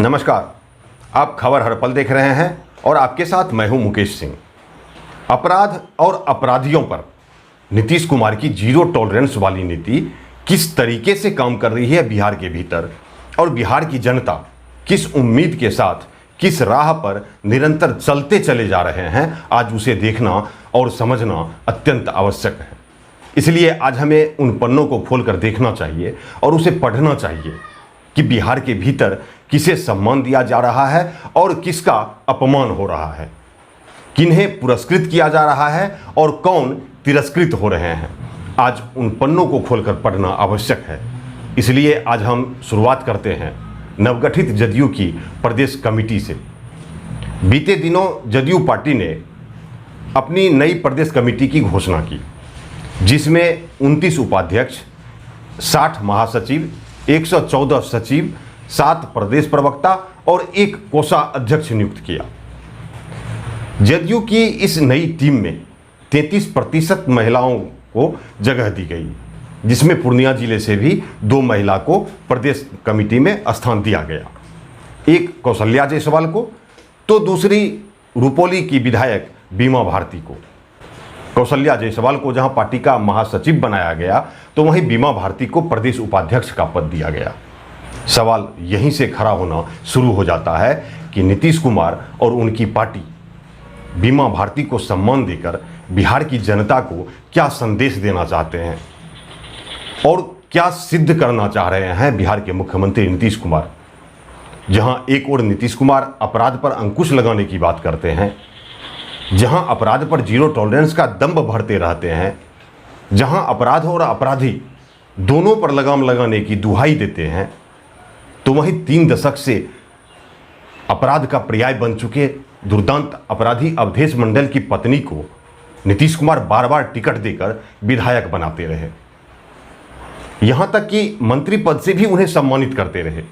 नमस्कार, आप खबर हर पल देख रहे हैं और आपके साथ मैं हूं मुकेश सिंह। अपराध और अपराधियों पर नीतीश कुमार की जीरो टॉलरेंस वाली नीति किस तरीके से काम कर रही है बिहार के भीतर, और बिहार की जनता किस उम्मीद के साथ किस राह पर निरंतर चलते चले जा रहे हैं, आज उसे देखना और समझना अत्यंत आवश्यक है। इसलिए आज हमें उन पन्नों को खोलकर देखना चाहिए और उसे पढ़ना चाहिए कि बिहार के भीतर किसे सम्मान दिया जा रहा है और किसका अपमान हो रहा है, किन्हें पुरस्कृत किया जा रहा है और कौन तिरस्कृत हो रहे हैं। आज उन पन्नों को खोलकर पढ़ना आवश्यक है। इसलिए आज हम शुरुआत करते हैं नवगठित जदयू की प्रदेश कमेटी से। बीते दिनों जदयू पार्टी ने अपनी नई प्रदेश कमेटी की घोषणा की, जिसमें 29 उपाध्यक्ष, 60 महासचिव, 114 सचिव, 7 प्रदेश प्रवक्ता और 1 कोषाध्यक्ष नियुक्त किया। जदयू की इस नई टीम में 33% महिलाओं को जगह दी गई, जिसमें पूर्णिया जिले से भी 2 महिला को प्रदेश कमेटी में स्थान दिया गया। एक कौशल्या जायसवाल को तो दूसरी रुपौली की विधायक बीमा भारती को। कौशल्या जायसवाल को जहां पार्टी का महासचिव बनाया गया, तो वहीं बीमा भारती को प्रदेश उपाध्यक्ष का पद दिया गया। सवाल यहीं से खड़ा होना शुरू हो जाता है कि नीतीश कुमार और उनकी पार्टी बीमा भारती को सम्मान देकर बिहार की जनता को क्या संदेश देना चाहते हैं और क्या सिद्ध करना चाह रहे हैं बिहार के मुख्यमंत्री नीतीश कुमार। जहां एक ओर नीतीश कुमार अपराध पर अंकुश लगाने की बात करते हैं, जहां अपराध पर जीरो टॉलरेंस का दंभ भरते रहते हैं, जहां अपराध और अपराधी दोनों पर लगाम लगाने की दुहाई देते हैं, तो वहीं 3 दशक से अपराध का पर्याय बन चुके दुर्दांत अपराधी अवधेश मंडल की पत्नी को नीतीश कुमार बार बार टिकट देकर विधायक बनाते रहे। यहां तक कि मंत्री पद से भी उन्हें सम्मानित करते रहे,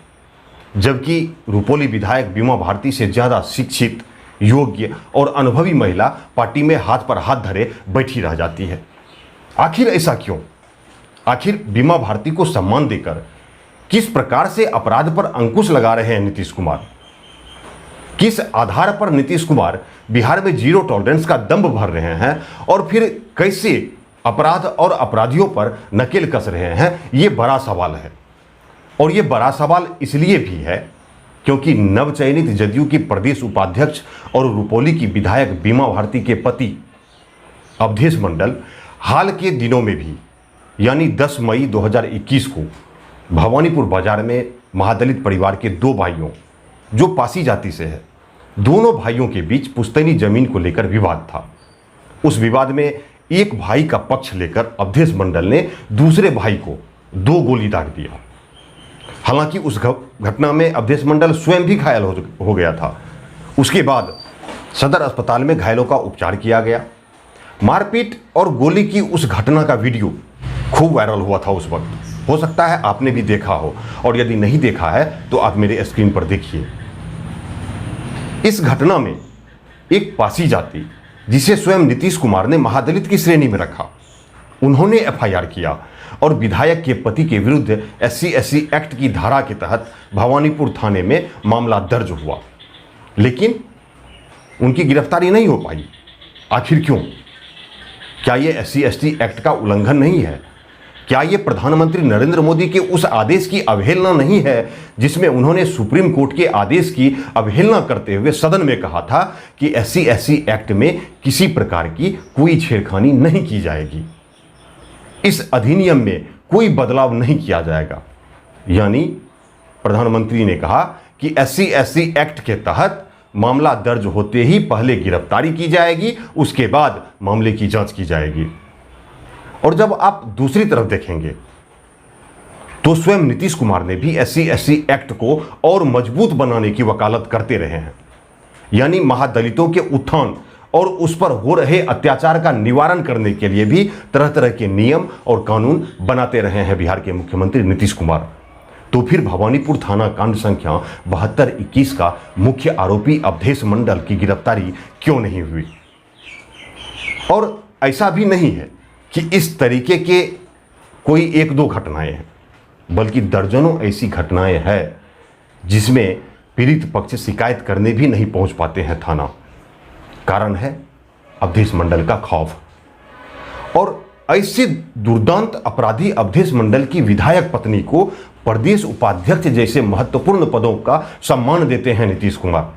जबकि रुपौली विधायक बीमा भारती से ज्यादा शिक्षित, योग्य और अनुभवी महिला पार्टी में हाथ पर हाथ धरे बैठी रह जाती है। आखिर ऐसा क्यों? आखिर बीमा भारती को सम्मान देकर किस प्रकार से अपराध पर अंकुश लगा रहे हैं नीतीश कुमार? किस आधार पर नीतीश कुमार बिहार में जीरो टॉलरेंस का दंभ भर रहे हैं और फिर कैसे अपराध और अपराधियों पर नकेल कस रहे हैं? ये बड़ा सवाल है। और ये बड़ा सवाल इसलिए भी है क्योंकि नवचयनित जदयू की प्रदेश उपाध्यक्ष और रुपौली की विधायक बीमा भारती के पति अवधेश मंडल हाल के दिनों में भी, यानी 10 मई 2021 को भवानीपुर बाजार में महादलित परिवार के 2 भाइयों, जो पासी जाति से है, दोनों भाइयों के बीच पुश्तैनी जमीन को लेकर विवाद था। उस विवाद में एक भाई का पक्ष लेकर अवधेश मंडल ने दूसरे भाई को 2 गोली दाग दिया। हालांकि उस घटना में अवधेश मंडल स्वयं भी घायल हो गया था। उसके बाद सदर अस्पताल में घायलों का उपचार किया गया। मारपीट और गोली की उस घटना का वीडियो खूब वायरल हुआ था उस वक्त। हो सकता है आपने भी देखा हो, और यदि नहीं देखा है तो आप मेरे स्क्रीन पर देखिए। इस घटना में एक पासी जाति, जिसे स्वयं नीतीश कुमार ने महादलित की श्रेणी में रखा, उन्होंने एफआईआर किया और विधायक के पति के विरुद्ध SC/SC एक्ट की धारा के तहत भवानीपुर थाने में मामला दर्ज हुआ, लेकिन उनकी गिरफ्तारी नहीं हो पाई। आखिर क्यों? क्या ये SC/ST एक्ट का उल्लंघन नहीं है? क्या ये प्रधानमंत्री नरेंद्र मोदी के उस आदेश की अवहेलना नहीं है जिसमें उन्होंने सुप्रीम कोर्ट के आदेश की अवहेलना करते हुए सदन में कहा था कि SC/SC एक्ट में किसी प्रकार की कोई छेड़खानी नहीं की जाएगी, इस अधिनियम में कोई बदलाव नहीं किया जाएगा? यानी प्रधानमंत्री ने कहा कि SC/SC एक्ट के तहत मामला दर्ज होते ही पहले गिरफ्तारी की जाएगी, उसके बाद मामले की जांच की जाएगी। और जब आप दूसरी तरफ देखेंगे तो स्वयं नीतीश कुमार ने भी SC/SC एक्ट को और मजबूत बनाने की वकालत करते रहे हैं। यानी महादलितों के उत्थान और उस पर हो रहे अत्याचार का निवारण करने के लिए भी तरह तरह के नियम और कानून बनाते रहे हैं बिहार के मुख्यमंत्री नीतीश कुमार। तो फिर भवानीपुर थाना कांड संख्या 7221 का मुख्य आरोपी अवधेश मंडल की गिरफ्तारी क्यों नहीं हुई? और ऐसा भी नहीं है कि इस तरीके के कोई 1-2 घटनाएं हैं, बल्कि दर्जनों ऐसी घटनाएं हैं जिसमें पीड़ित पक्ष शिकायत करने भी नहीं पहुंच पाते हैं थाना। कारण है अवधेश मंडल का खौफ। और ऐसे दुर्दांत अपराधी अवधेश मंडल की विधायक पत्नी को प्रदेश उपाध्यक्ष जैसे महत्वपूर्ण पदों का सम्मान देते हैं नीतीश कुमार।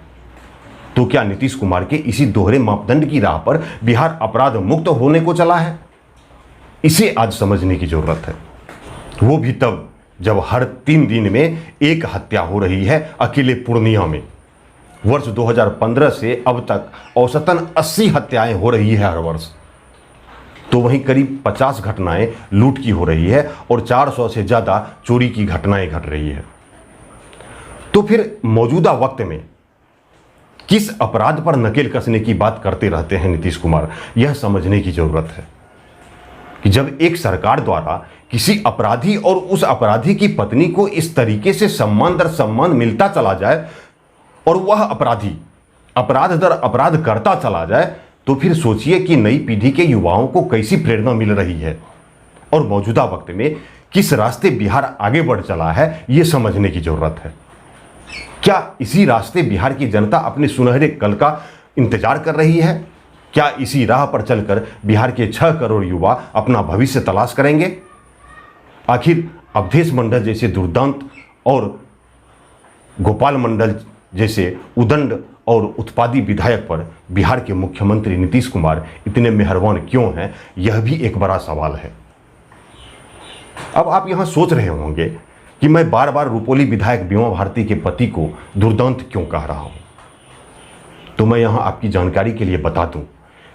तो क्या नीतीश कुमार के इसी दोहरे मापदंड की राह पर बिहार अपराध मुक्त होने को चला है? इसे आज समझने की जरूरत है, वो भी तब जब हर 3 दिन में एक हत्या हो रही है अकेले पूर्णिया में। वर्ष 2015 से अब तक औसतन 80 हत्याएं हो रही है हर वर्ष। तो वहीं करीब 50 घटनाएं लूट की हो रही है और 400 से ज्यादा चोरी की घटनाएं घट रही है। तो फिर मौजूदा वक्त में किस अपराध पर नकेल कसने की बात करते रहते हैं नीतीश कुमार? यह समझने की जरूरत है कि जब एक सरकार द्वारा किसी अपराधी और उस अपराधी की पत्नी को इस तरीके से सम्मान दर सम्मान मिलता चला जाए और वह अपराधी अपराध दर अपराध करता चला जाए, तो फिर सोचिए कि नई पीढ़ी के युवाओं को कैसी प्रेरणा मिल रही है और मौजूदा वक्त में किस रास्ते बिहार आगे बढ़ चला है, यह समझने की जरूरत है। क्या इसी रास्ते बिहार की जनता अपने सुनहरे कल का इंतजार कर रही है? क्या इसी राह पर चलकर बिहार के 6 करोड़ युवा अपना भविष्य तलाश करेंगे? आखिर अवधेश मंडल जैसे दुर्दांत और गोपाल मंडल जैसे उदंड और उत्पादी विधायक पर बिहार के मुख्यमंत्री नीतीश कुमार इतने मेहरबान क्यों हैं? यह भी एक बड़ा सवाल है। अब आप यहां सोच रहे होंगे कि मैं बार बार रुपोली विधायक बीमा भारती के पति को दुर्दांत क्यों कह रहा हूं। तो मैं यहां आपकी जानकारी के लिए बता दूं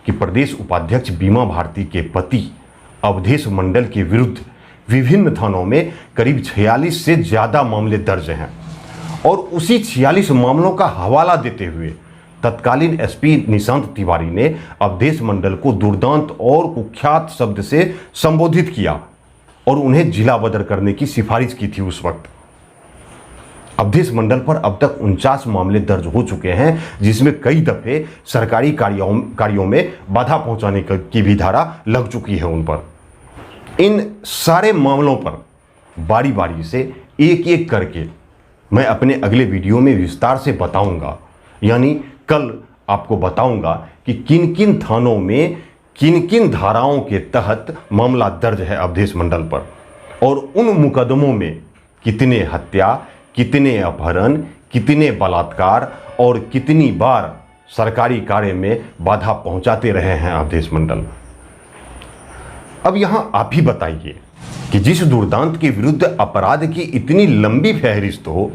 कि प्रदेश उपाध्यक्ष बीमा भारती के पति अवधेश मंडल के विरुद्ध विभिन्न थानों में करीब 46 से ज्यादा मामले दर्ज हैं और उसी 46 मामलों का हवाला देते हुए तत्कालीन एसपी निशांत तिवारी ने अवधेश मंडल को दुर्दांत और कुख्यात शब्द से संबोधित किया और उन्हें जिला बदर करने की सिफारिश की थी। उस वक्त अवधेश मंडल पर अब तक 49 मामले दर्ज हो चुके हैं, जिसमें कई दफे सरकारी कार्यों में बाधा पहुंचाने की भी धारा लग चुकी है उन पर। इन सारे मामलों पर बारी बारी से एक एक करके मैं अपने अगले वीडियो में विस्तार से बताऊंगा, यानी कल आपको बताऊंगा कि किन किन थानों में किन किन धाराओं के तहत मामला दर्ज है अवधेश मंडल पर और उन मुकदमों में कितने हत्या, कितने अपहरण, कितने बलात्कार और कितनी बार सरकारी कार्य में बाधा पहुंचाते रहे हैं अवधेश मंडल। अब यहां आप ही बताइए कि जिस दुर्दांत के विरुद्ध अपराध की इतनी लंबी फहरिस्त हो,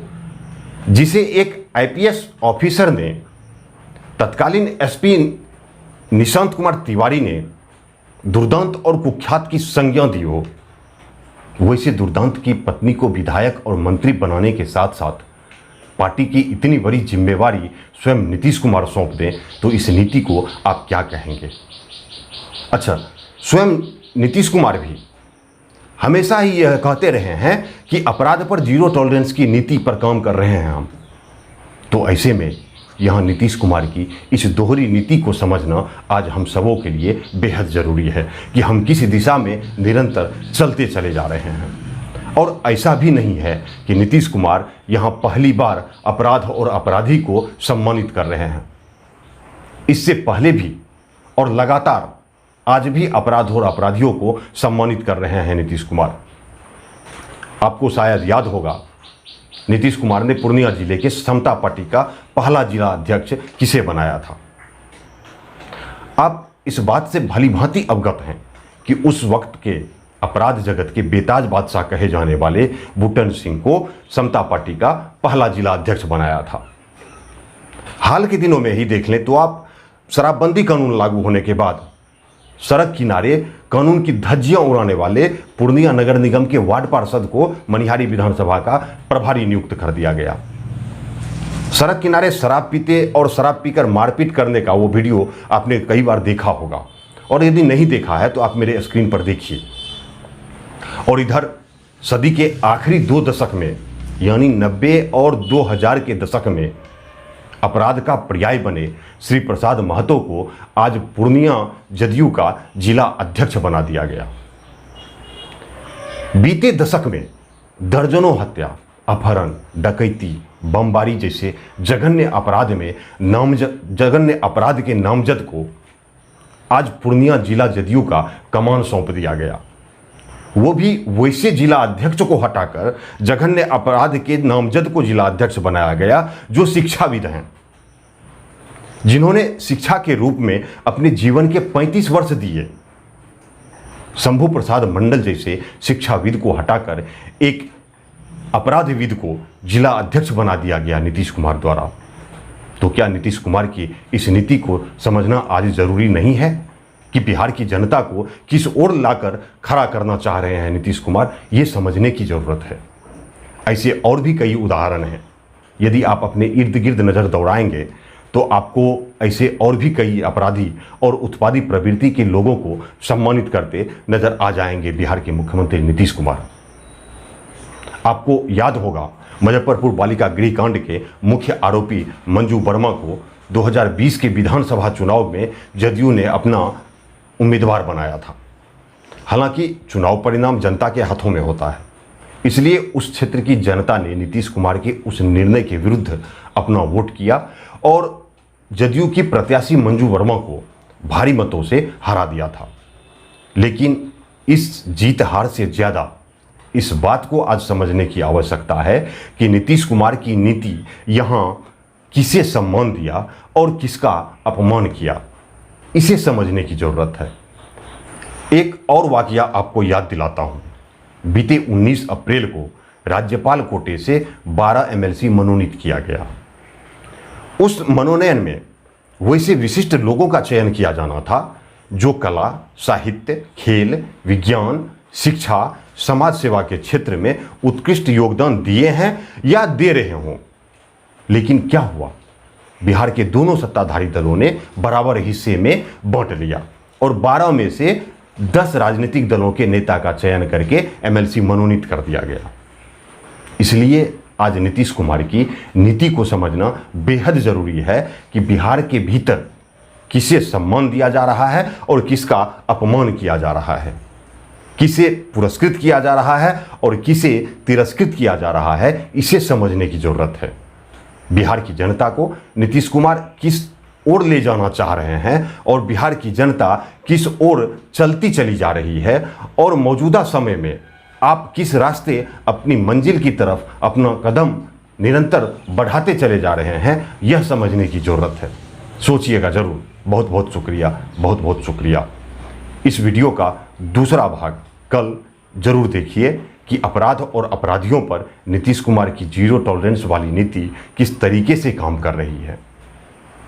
जिसे एक आईपीएस ऑफिसर ने तत्कालीन एसपी निशांत कुमार तिवारी ने दुर्दांत और कुख्यात की संज्ञा दी हो, वैसे दुर्दांत की पत्नी को विधायक और मंत्री बनाने के साथ साथ पार्टी की इतनी बड़ी जिम्मेवारी स्वयं नीतीश कुमार सौंप दें, तो इस नीति को आप क्या कहेंगे? अच्छा, स्वयं नीतीश कुमार भी हमेशा ही यह कहते रहे हैं कि अपराध पर जीरो टॉलरेंस की नीति पर काम कर रहे हैं हम। तो ऐसे में यहाँ नीतीश कुमार की इस दोहरी नीति को समझना आज हम सबों के लिए बेहद ज़रूरी है कि हम किस दिशा में निरंतर चलते चले जा रहे हैं। और ऐसा भी नहीं है कि नीतीश कुमार यहाँ पहली बार अपराध और अपराधी को सम्मानित कर रहे हैं। इससे पहले भी और लगातार आज भी अपराध और अपराधियों को सम्मानित कर रहे हैं नीतीश कुमार। आपको शायद याद होगा, नीतीश कुमार ने पूर्णिया जिले के समता पार्टी का पहला जिला अध्यक्ष किसे बनाया था। आप इस बात से भली भांति अवगत हैं कि उस वक्त के अपराध जगत के बेताज बादशाह कहे जाने वाले बूटन सिंह को समता पार्टी का पहला जिला अध्यक्ष बनाया था। हाल के दिनों में ही देख लें तो आप शराबबंदी कानून लागू होने के बाद सड़क किनारे कानून की धज्जियां उड़ाने वाले पूर्णिया नगर निगम के वार्ड पार्षद को मनिहारी विधानसभा का प्रभारी नियुक्त कर दिया गया। सड़क किनारे शराब पीते और शराब पीकर मारपीट करने का वो वीडियो आपने कई बार देखा होगा, और यदि नहीं देखा है तो आप मेरे स्क्रीन पर देखिए। और इधर सदी के आखिरी 2 दशक में, यानी 90 और 2000 के दशक में अपराध का पर्याय बने श्री प्रसाद महतो को आज पूर्णिया जदयू का जिला अध्यक्ष बना दिया गया। बीते दशक में दर्जनों हत्या, अपहरण, डकैती बमबारी जैसे जघन्य अपराध के नामजद को आज पूर्णिया जिला जदयू का कमान सौंप दिया गया। वो भी वैसे जिला अध्यक्ष को हटाकर जघन्य अपराध के नामजद को जिला अध्यक्ष बनाया गया जो शिक्षाविद हैं, जिन्होंने शिक्षा के रूप में अपने जीवन के 35 वर्ष दिए। शंभू प्रसाद मंडल जैसे शिक्षाविद को हटाकर एक अपराधविद को जिला अध्यक्ष बना दिया गया नीतीश कुमार द्वारा। तो क्या नीतीश कुमार की इस नीति को समझना आज जरूरी नहीं है कि बिहार की जनता को किस ओर लाकर खड़ा करना चाह रहे हैं नीतीश कुमार? ये समझने की जरूरत है। ऐसे और भी कई उदाहरण हैं। यदि आप अपने इर्द गिर्द नज़र दौड़ाएंगे तो आपको ऐसे और भी कई अपराधी और उत्पादी प्रवृत्ति के लोगों को सम्मानित करते नजर आ जाएंगे बिहार के मुख्यमंत्री नीतीश कुमार। आपको याद होगा मुजफ्फरपुर बालिका गृह कांड के मुख्य आरोपी मंजू वर्मा को 2020 के विधानसभा चुनाव में जदयू ने अपना उम्मीदवार बनाया था। हालांकि चुनाव परिणाम जनता के हाथों में होता है, इसलिए उस क्षेत्र की जनता ने नीतीश कुमार के उस निर्णय के विरुद्ध अपना वोट किया और जदयू की प्रत्याशी मंजू वर्मा को भारी मतों से हरा दिया था। लेकिन इस जीत हार से ज़्यादा इस बात को आज समझने की आवश्यकता है कि नीतीश कुमार की नीति यहाँ किसे सम्मान दिया और किसका अपमान किया, इसे समझने की जरूरत है। एक और वाकया आपको याद दिलाता हूं। बीते 19 अप्रैल को राज्यपाल कोटे से 12 एमएलसी मनोनीत किया गया। उस मनोनयन में वैसे विशिष्ट लोगों का चयन किया जाना था जो कला, साहित्य, खेल, विज्ञान, शिक्षा, समाज सेवा के क्षेत्र में उत्कृष्ट योगदान दिए हैं या दे रहे हों। लेकिन क्या हुआ? बिहार के दोनों सत्ताधारी दलों ने बराबर हिस्से में बांट लिया और 12 में से 10 राजनीतिक दलों के नेता का चयन करके एमएलसी मनोनीत कर दिया गया। इसलिए आज नीतीश कुमार की नीति को समझना बेहद जरूरी है कि बिहार के भीतर किसे सम्मान दिया जा रहा है और किसका अपमान किया जा रहा है, किसे पुरस्कृत किया जा रहा है और किसे तिरस्कृत किया जा रहा है, इसे समझने की जरूरत है। बिहार की जनता को नीतीश कुमार किस ओर ले जाना चाह रहे हैं और बिहार की जनता किस ओर चलती चली जा रही है और मौजूदा समय में आप किस रास्ते अपनी मंजिल की तरफ अपना कदम निरंतर बढ़ाते चले जा रहे हैं, यह समझने की जरूरत है। सोचिएगा जरूर। बहुत बहुत शुक्रिया, बहुत बहुत शुक्रिया। इस वीडियो का दूसरा भाग कल जरूर देखिए कि अपराध और अपराधियों पर नीतीश कुमार की जीरो टॉलरेंस वाली नीति किस तरीके से काम कर रही है।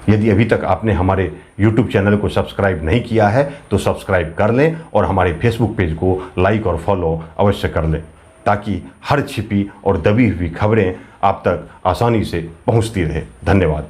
यदि अभी तक आपने हमारे YouTube चैनल को सब्सक्राइब नहीं किया है तो सब्सक्राइब कर लें और हमारे Facebook पेज को लाइक और फॉलो अवश्य कर लें, ताकि हर छिपी और दबी हुई खबरें आप तक आसानी से पहुंचती रहे। धन्यवाद।